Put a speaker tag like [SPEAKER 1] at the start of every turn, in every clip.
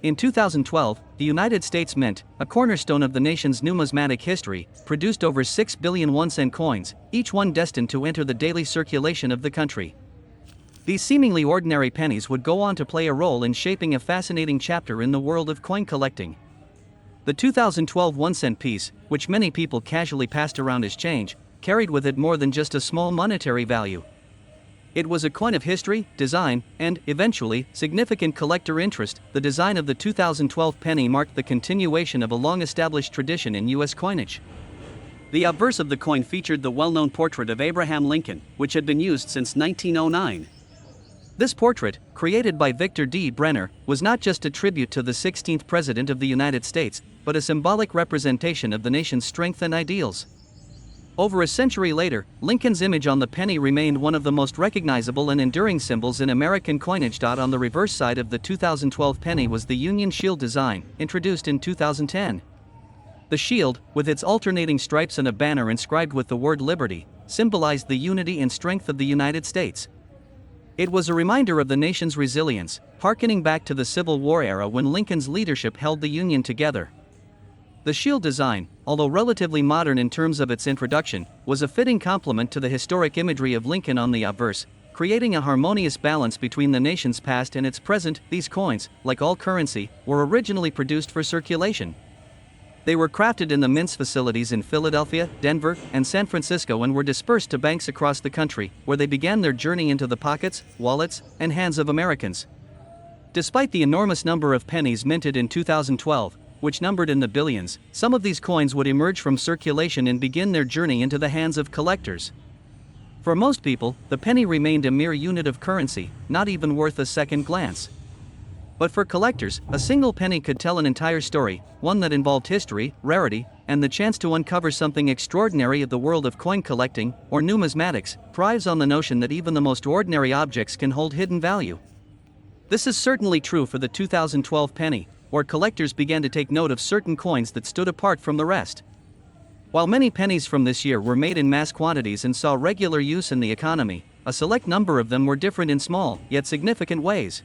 [SPEAKER 1] In 2012, the United States Mint, a cornerstone of the nation's numismatic history, produced over 6 billion 1-cent coins, each one destined to enter the daily circulation of the country. These seemingly ordinary pennies would go on to play a role in shaping a fascinating chapter in the world of coin collecting. The 2012 1-cent piece, which many people casually passed around as change, carried with it more than just a small monetary value. It was a coin of history, design, and, eventually, significant collector interest. The design of the 2012 penny marked the continuation of a long-established tradition in U.S. coinage. The obverse of the coin featured the well-known portrait of Abraham Lincoln, which had been used since 1909. This portrait, created by Victor D. Brenner, was not just a tribute to the 16th President of the United States, but a symbolic representation of the nation's strength and ideals. Over a century later, Lincoln's image on the penny remained one of the most recognizable and enduring symbols in American coinage. On the reverse side of the 2012 penny was the Union Shield design, introduced in 2010. The shield, with its alternating stripes and a banner inscribed with the word Liberty, symbolized the unity and strength of the United States. It was a reminder of the nation's resilience, harkening back to the Civil War era when Lincoln's leadership held the Union together. The shield design, although relatively modern in terms of its introduction, was a fitting complement to the historic imagery of Lincoln on the obverse, creating a harmonious balance between the nation's past and its present. These coins, like all currency, were originally produced for circulation. They were crafted in the Mint's facilities in Philadelphia, Denver, and San Francisco and were dispersed to banks across the country, where they began their journey into the pockets, wallets, and hands of Americans. Despite the enormous number of pennies minted in 2012, which numbered in the billions, some of these coins would emerge from circulation and begin their journey into the hands of collectors. For most people, the penny remained a mere unit of currency, not even worth a second glance. But for collectors, a single penny could tell an entire story, one that involved history, rarity, and the chance to uncover something extraordinary of the world of coin collecting, or numismatics, thrives on the notion that even the most ordinary objects can hold hidden value. This is certainly true for the 2012 penny, where collectors began to take note of certain coins that stood apart from the rest. While many pennies from this year were made in mass quantities and saw regular use in the economy, a select number of them were different in small, yet significant ways.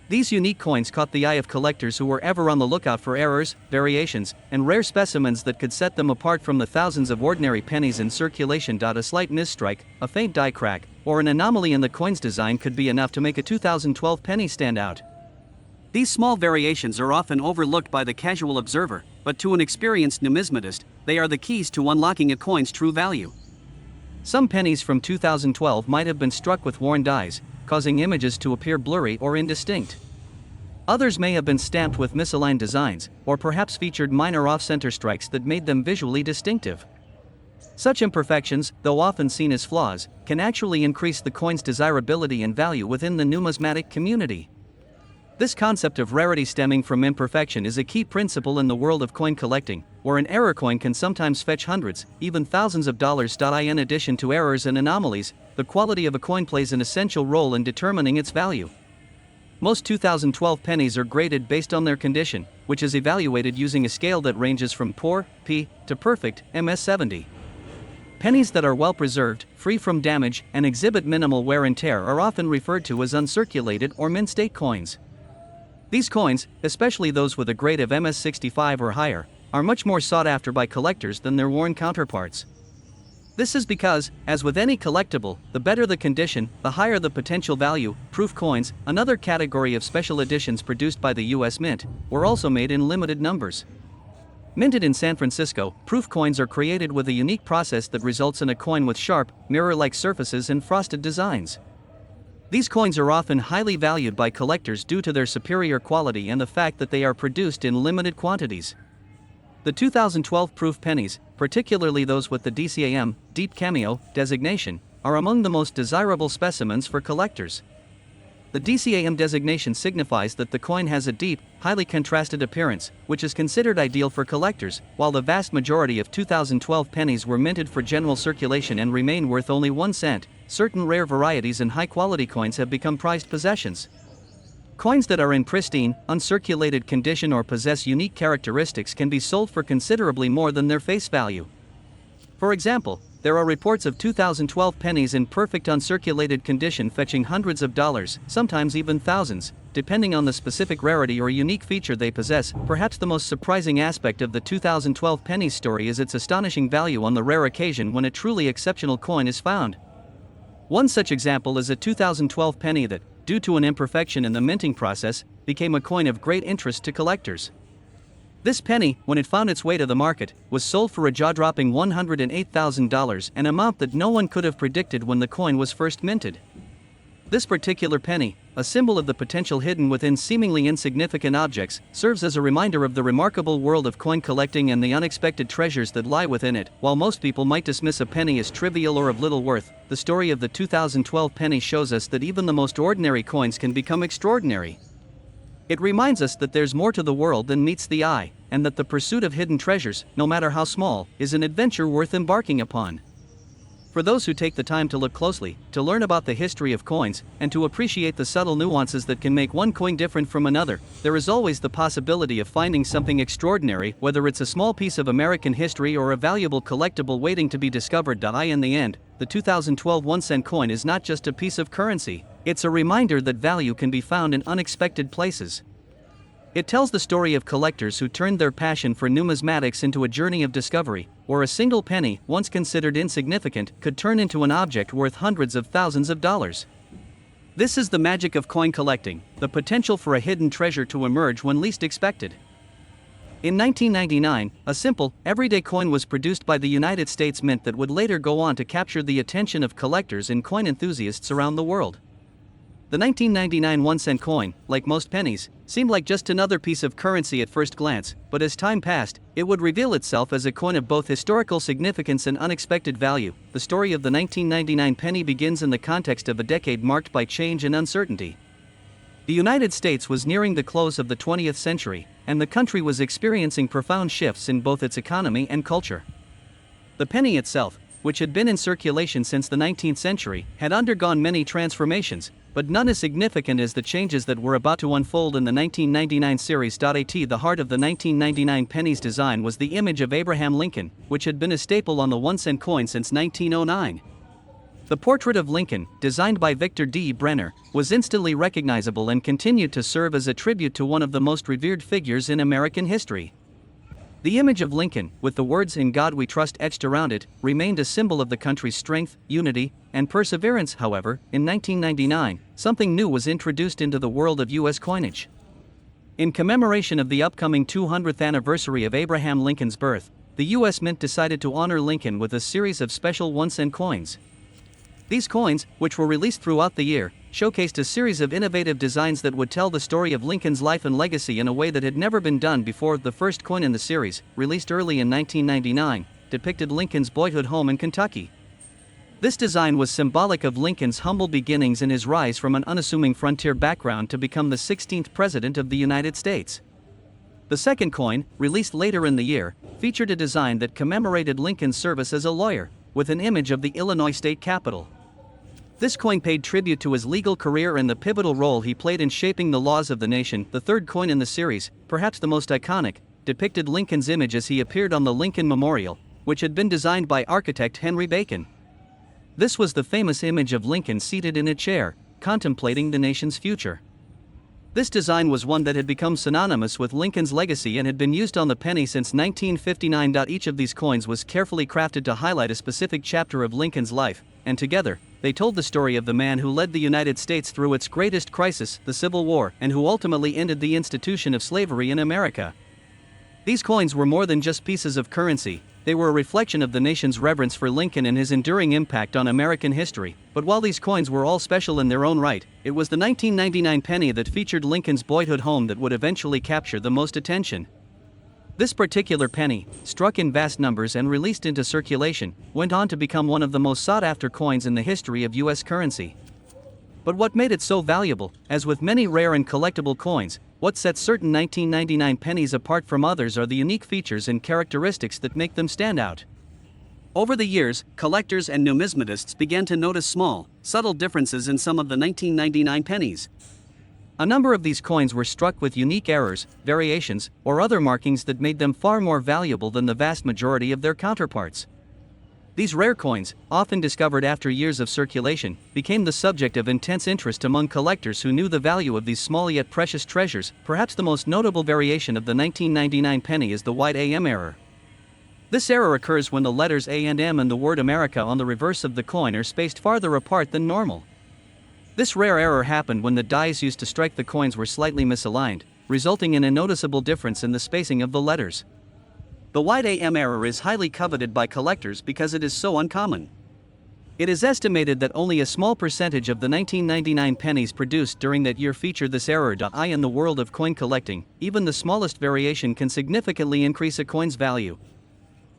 [SPEAKER 1] These unique coins caught the eye of collectors who were ever on the lookout for errors, variations, and rare specimens that could set them apart from the thousands of ordinary pennies in circulation. A slight misstrike, a faint die crack, or an anomaly in the coin's design could be enough to make a 2012 penny stand out. These small variations are often overlooked by the casual observer, but to an experienced numismatist, they are the keys to unlocking a coin's true value. Some pennies from 2012 might have been struck with worn dies, causing images to appear blurry or indistinct. Others may have been stamped with misaligned designs, or perhaps featured minor off-center strikes that made them visually distinctive. Such imperfections, though often seen as flaws, can actually increase the coin's desirability and value within the numismatic community. This concept of rarity stemming from imperfection is a key principle in the world of coin collecting, where an error coin can sometimes fetch hundreds, even thousands of dollars. In addition to errors and anomalies, the quality of a coin plays an essential role in determining its value. Most 2012 pennies are graded based on their condition, which is evaluated using a scale that ranges from poor, P, to perfect, MS70. Pennies that are well preserved, free from damage, and exhibit minimal wear and tear are often referred to as uncirculated or mint-state coins. These coins, especially those with a grade of MS65 or higher, are much more sought after by collectors than their worn counterparts. This is because, as with any collectible, the better the condition, the higher the potential value. Proof coins, another category of special editions produced by the U.S. Mint, were also made in limited numbers. Minted in San Francisco, proof coins are created with a unique process that results in a coin with sharp, mirror-like surfaces and frosted designs. These coins are often highly valued by collectors due to their superior quality and the fact that they are produced in limited quantities. The 2012 proof pennies, particularly those with the DCAM, Deep Cameo, designation, are among the most desirable specimens for collectors. The DCAM designation signifies that the coin has a deep, highly contrasted appearance, which is considered ideal for collectors. While the vast majority of 2012 pennies were minted for general circulation and remain worth only 1 cent, certain rare varieties and high-quality coins have become prized possessions. Coins that are in pristine, uncirculated condition or possess unique characteristics can be sold for considerably more than their face value. For example, There are reports of 2012 pennies in perfect uncirculated condition fetching hundreds of dollars, sometimes even thousands, depending on the specific rarity or unique feature they possess. Perhaps the most surprising aspect of the 2012 pennies story is its astonishing value on the rare occasion when a truly exceptional coin is found. One such example is a 2012 penny that, due to an imperfection in the minting process, became a coin of great interest to collectors. This penny, when it found its way to the market, was sold for a jaw-dropping $108,000, an amount that no one could have predicted when the coin was first minted. This particular penny, a symbol of the potential hidden within seemingly insignificant objects, serves as a reminder of the remarkable world of coin collecting and the unexpected treasures that lie within it. While most people might dismiss a penny as trivial or of little worth, the story of the 2012 penny shows us that even the most ordinary coins can become extraordinary. It reminds us that there's more to the world than meets the eye, and that the pursuit of hidden treasures, no matter how small, is an adventure worth embarking upon. For those who take the time to look closely, to learn about the history of coins, and to appreciate the subtle nuances that can make one coin different from another, there is always the possibility of finding something extraordinary, whether it's a small piece of American history or a valuable collectible waiting to be discovered. In the end, the 2012 1-cent coin is not just a piece of currency, it's a reminder that value can be found in unexpected places. It tells the story of collectors who turned their passion for numismatics into a journey of discovery, where a single penny, once considered insignificant, could turn into an object worth hundreds of thousands of dollars. This is the magic of coin collecting, the potential for a hidden treasure to emerge when least expected. In 1999, a simple, everyday coin was produced by the United States Mint that would later go on to capture the attention of collectors and coin enthusiasts around the world. The 1999 1-cent coin, like most pennies, seemed like just another piece of currency at first glance, but as time passed, it would reveal itself as a coin of both historical significance and unexpected value. The story of the 1999 penny begins in the context of a decade marked by change and uncertainty. The United States was nearing the close of the 20th century, and the country was experiencing profound shifts in both its economy and culture. The penny itself, which had been in circulation since the 19th century, had undergone many transformations, but none as significant as the changes that were about to unfold in the 1999 series. At the heart of the 1999 penny's design was the image of Abraham Lincoln, which had been a staple on the 1-cent coin since 1909. The portrait of Lincoln, designed by Victor D. Brenner, was instantly recognizable and continued to serve as a tribute to one of the most revered figures in American history. The image of Lincoln, with the words "In God We Trust" etched around it, remained a symbol of the country's strength, unity, and perseverance. However, in 1999, something new was introduced into the world of U.S. coinage. In commemoration of the upcoming 200th anniversary of Abraham Lincoln's birth, the U.S. Mint decided to honor Lincoln with a series of special 1-cent coins. These coins, which were released throughout the year, showcased a series of innovative designs that would tell the story of Lincoln's life and legacy in a way that had never been done before. The first coin in the series, released early in 1999, depicted Lincoln's boyhood home in Kentucky. This design was symbolic of Lincoln's humble beginnings and his rise from an unassuming frontier background to become the 16th President of the United States. The second coin, released later in the year, featured a design that commemorated Lincoln's service as a lawyer, with an image of the Illinois state capitol. This coin paid tribute to his legal career and the pivotal role he played in shaping the laws of the nation. The third coin in the series, perhaps the most iconic, depicted Lincoln's image as he appeared on the Lincoln Memorial, which had been designed by architect Henry Bacon. This was the famous image of Lincoln seated in a chair, contemplating the nation's future. This design was one that had become synonymous with Lincoln's legacy and had been used on the penny since 1959. Each of these coins was carefully crafted to highlight a specific chapter of Lincoln's life, and together, they told the story of the man who led the United States through its greatest crisis, the Civil War, and who ultimately ended the institution of slavery in America. These coins were more than just pieces of currency, they were a reflection of the nation's reverence for Lincoln and his enduring impact on American history. But while these coins were all special in their own right, it was the 1999 penny that featured Lincoln's boyhood home that would eventually capture the most attention. This particular penny, struck in vast numbers and released into circulation, went on to become one of the most sought-after coins in the history of U.S. currency. But what made it so valuable, as with many rare and collectible coins, what sets certain 1999 pennies apart from others are the unique features and characteristics that make them stand out. Over the years, collectors and numismatists began to notice small, subtle differences in some of the 1999 pennies. A number of these coins were struck with unique errors, variations, or other markings that made them far more valuable than the vast majority of their counterparts. These rare coins, often discovered after years of circulation, became the subject of intense interest among collectors who knew the value of these small yet precious treasures. Perhaps the most notable variation of the 1999 penny is the white AM error. This error occurs when the letters A and M and the word America on the reverse of the coin are spaced farther apart than normal. This rare error happened when the dies used to strike the coins were slightly misaligned, resulting in a noticeable difference in the spacing of the letters. The white AM error is highly coveted by collectors because it is so uncommon. It is estimated that only a small percentage of the 1999 pennies produced during that year feature this error. In the world of coin collecting, even the smallest variation can significantly increase a coin's value.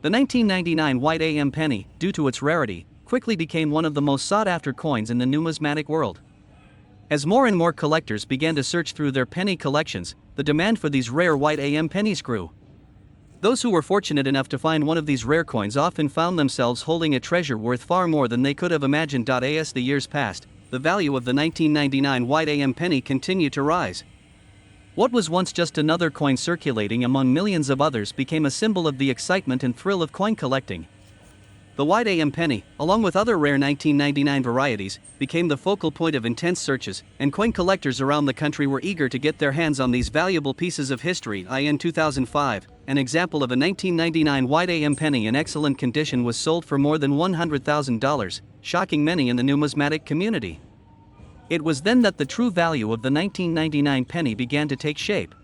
[SPEAKER 1] The 1999 white AM penny, due to its rarity, quickly became one of the most sought-after coins in the numismatic world. As more and more collectors began to search through their penny collections, the demand for these rare white AM pennies grew. Those who were fortunate enough to find one of these rare coins often found themselves holding a treasure worth far more than they could have imagined. As the years passed, the value of the 1999 white AM penny continued to rise. What was once just another coin circulating among millions of others became a symbol of the excitement and thrill of coin collecting. The white AM penny, along with other rare 1999 varieties, became the focal point of intense searches, and coin collectors around the country were eager to get their hands on these valuable pieces of history. In 2005, an example of a 1999 white AM penny in excellent condition was sold for more than $100,000, shocking many in the numismatic community. It was then that the true value of the 1999 penny began to take shape.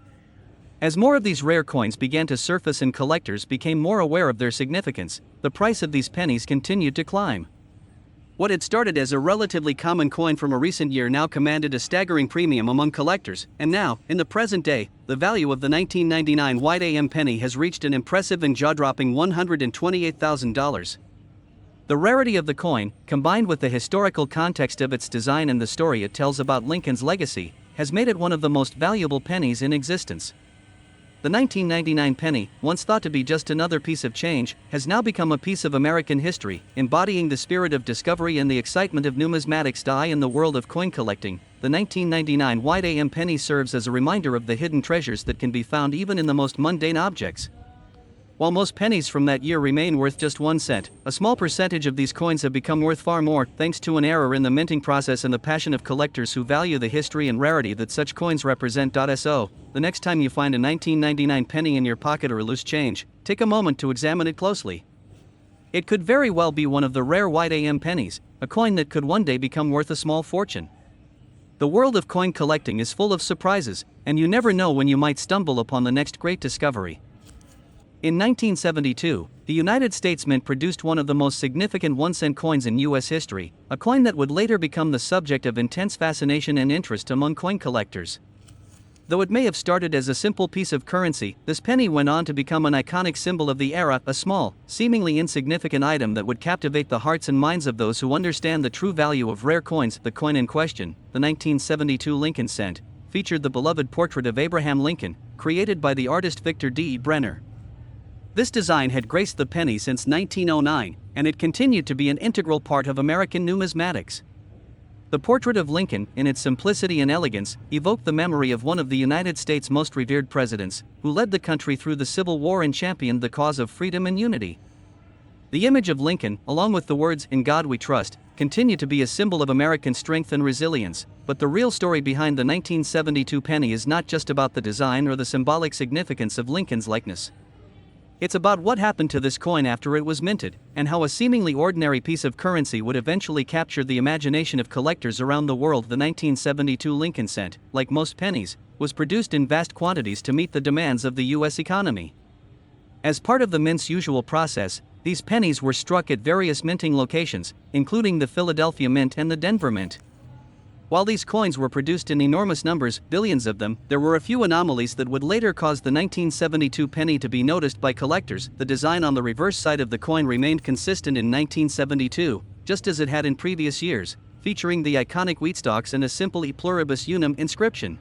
[SPEAKER 1] As more of these rare coins began to surface and collectors became more aware of their significance, the price of these pennies continued to climb. What had started as a relatively common coin from a recent year now commanded a staggering premium among collectors, and now, in the present day, the value of the 1999 white AM penny has reached an impressive and jaw-dropping $128,000. The rarity of the coin, combined with the historical context of its design and the story it tells about Lincoln's legacy, has made it one of the most valuable pennies in existence. The 1999 penny, once thought to be just another piece of change, has now become a piece of American history, embodying the spirit of discovery and the excitement of numismatics. In the world of coin collecting, the 1999 white AM penny serves as a reminder of the hidden treasures that can be found even in the most mundane objects. While most pennies from that year remain worth just 1 cent, a small percentage of these coins have become worth far more, thanks to an error in the minting process and the passion of collectors who value the history and rarity that such coins represent. So, the next time you find a 1999 penny in your pocket or loose change, take a moment to examine it closely. It could very well be one of the rare white AM pennies, a coin that could one day become worth a small fortune. The world of coin collecting is full of surprises, and you never know when you might stumble upon the next great discovery. In 1972, the United States Mint produced one of the most significant 1-cent coins in U.S. history, a coin that would later become the subject of intense fascination and interest among coin collectors. Though it may have started as a simple piece of currency, this penny went on to become an iconic symbol of the era, a small, seemingly insignificant item that would captivate the hearts and minds of those who understand the true value of rare coins. The coin in question, the 1972 Lincoln cent, featured the beloved portrait of Abraham Lincoln, created by the artist Victor D. E. Brenner. This design had graced the penny since 1909, and it continued to be an integral part of American numismatics. The portrait of Lincoln, in its simplicity and elegance, evoked the memory of one of the United States' most revered presidents, who led the country through the Civil War and championed the cause of freedom and unity. The image of Lincoln, along with the words, "In God We Trust," continue to be a symbol of American strength and resilience, but the real story behind the 1972 penny is not just about the design or the symbolic significance of Lincoln's likeness. It's about what happened to this coin after it was minted, and how a seemingly ordinary piece of currency would eventually capture the imagination of collectors around the world. The 1972 Lincoln cent, like most pennies, was produced in vast quantities to meet the demands of the U.S. economy. As part of the mint's usual process, these pennies were struck at various minting locations, including the Philadelphia Mint and the Denver Mint. While these coins were produced in enormous numbers, billions of them, there were a few anomalies that would later cause the 1972 penny to be noticed by collectors. The design on the reverse side of the coin remained consistent in 1972, just as it had in previous years, featuring the iconic wheat stalks and a simple E pluribus unum inscription.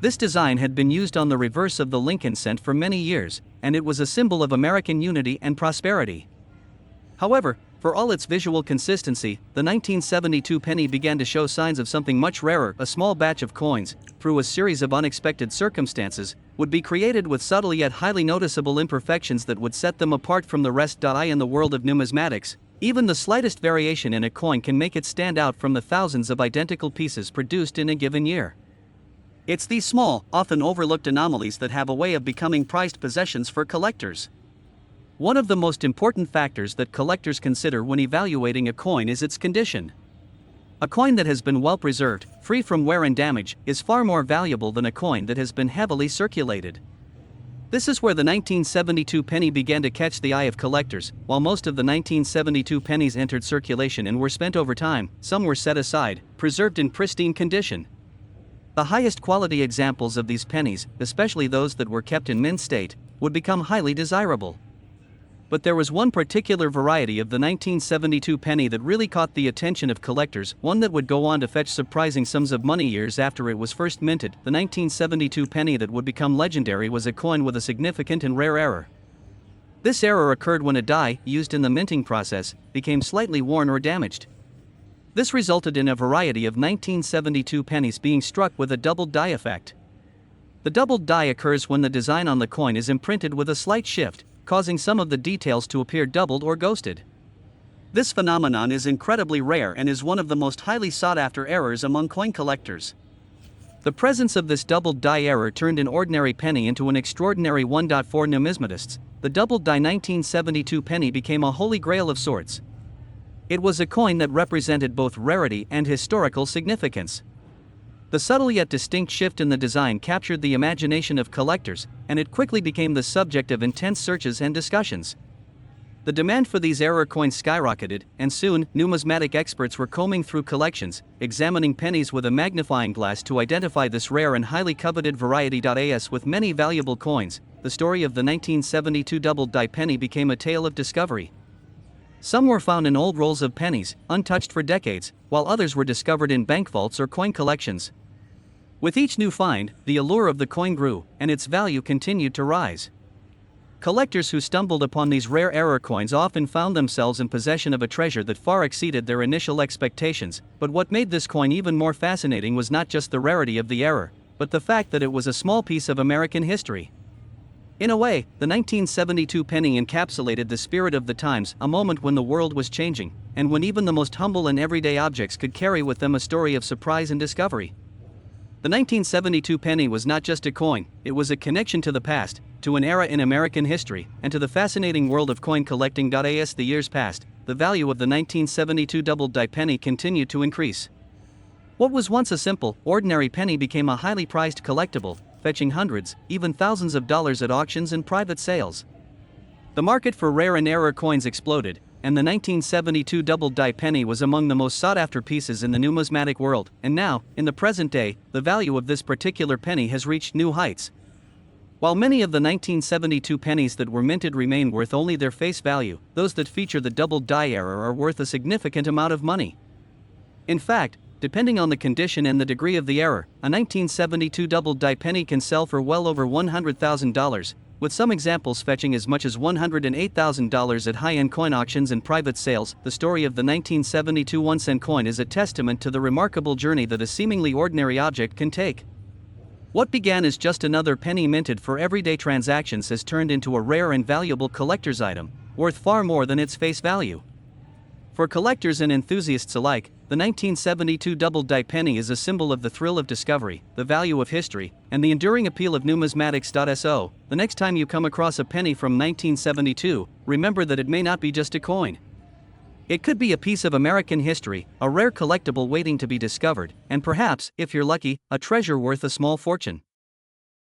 [SPEAKER 1] This design had been used on the reverse of the Lincoln cent for many years, and it was a symbol of American unity and prosperity. However, For all its visual consistency, the 1972 penny began to show signs of something much rarer. A small batch of coins, through a series of unexpected circumstances, would be created with subtle yet highly noticeable imperfections that would set them apart from the rest. In the world of numismatics, even the slightest variation in a coin can make it stand out from the thousands of identical pieces produced in a given year. It's these small, often overlooked anomalies that have a way of becoming prized possessions for collectors. One of the most important factors that collectors consider when evaluating a coin is its condition. A coin that has been well preserved, free from wear and damage, is far more valuable than a coin that has been heavily circulated. This is where the 1972 penny began to catch the eye of collectors. While most of the 1972 pennies entered circulation and were spent over time, some were set aside, preserved in pristine condition. The highest quality examples of these pennies, especially those that were kept in mint state, would become highly desirable. But there was one particular variety of the 1972 penny that really caught the attention of collectors, one that would go on to fetch surprising sums of money years after it was first minted. The 1972 penny that would become legendary was a coin with a significant and rare error. This error occurred when a die, used in the minting process, became slightly worn or damaged. This resulted in a variety of 1972 pennies being struck with a doubled die effect. The doubled die occurs when the design on the coin is imprinted with a slight shift, causing some of the details to appear doubled or ghosted. This phenomenon is incredibly rare and is one of the most highly sought-after errors among coin collectors. The presence of this doubled die error turned an ordinary penny into an extraordinary one. For numismatists, the doubled die 1972 penny became a holy grail of sorts. It was a coin that represented both rarity and historical significance. The subtle yet distinct shift in the design captured the imagination of collectors, and it quickly became the subject of intense searches and discussions. The demand for these error coins skyrocketed, and soon, numismatic experts were combing through collections, examining pennies with a magnifying glass to identify this rare and highly coveted variety. As with many valuable coins, the story of the 1972 doubled die penny became a tale of discovery. Some were found in old rolls of pennies, untouched for decades, while others were discovered in bank vaults or coin collections. With each new find, the allure of the coin grew, and its value continued to rise. Collectors who stumbled upon these rare error coins often found themselves in possession of a treasure that far exceeded their initial expectations. But what made this coin even more fascinating was not just the rarity of the error, but the fact that it was a small piece of American history. In a way, the 1972 penny encapsulated the spirit of the times, a moment when the world was changing, and when even the most humble and everyday objects could carry with them a story of surprise and discovery. The 1972 penny was not just a coin, it was a connection to the past, to an era in American history, and to the fascinating world of coin collecting. As the years passed, the value of the 1972 doubled die penny continued to increase. What was once a simple, ordinary penny became a highly prized collectible, fetching hundreds, even thousands of dollars at auctions and private sales. The market for rare and error coins exploded, and the 1972 doubled die penny was among the most sought-after pieces in the numismatic world. And now, in the present day, the value of this particular penny has reached new heights. While many of the 1972 pennies that were minted remain worth only their face value, those that feature the doubled die error are worth a significant amount of money. In fact, depending on the condition and the degree of the error, a 1972 doubled die penny can sell for well over $100,000, with some examples fetching as much as $108,000 at high-end coin auctions and private sales. The story of the 1972 1-cent coin is a testament to the remarkable journey that a seemingly ordinary object can take. What began as just another penny minted for everyday transactions has turned into a rare and valuable collector's item, worth far more than its face value. For collectors and enthusiasts alike, the 1972 doubled die penny is a symbol of the thrill of discovery, the value of history, and the enduring appeal of numismatics. So, the next time you come across a penny from 1972, remember that it may not be just a coin. It could be a piece of American history, a rare collectible waiting to be discovered, and perhaps, if you're lucky, a treasure worth a small fortune.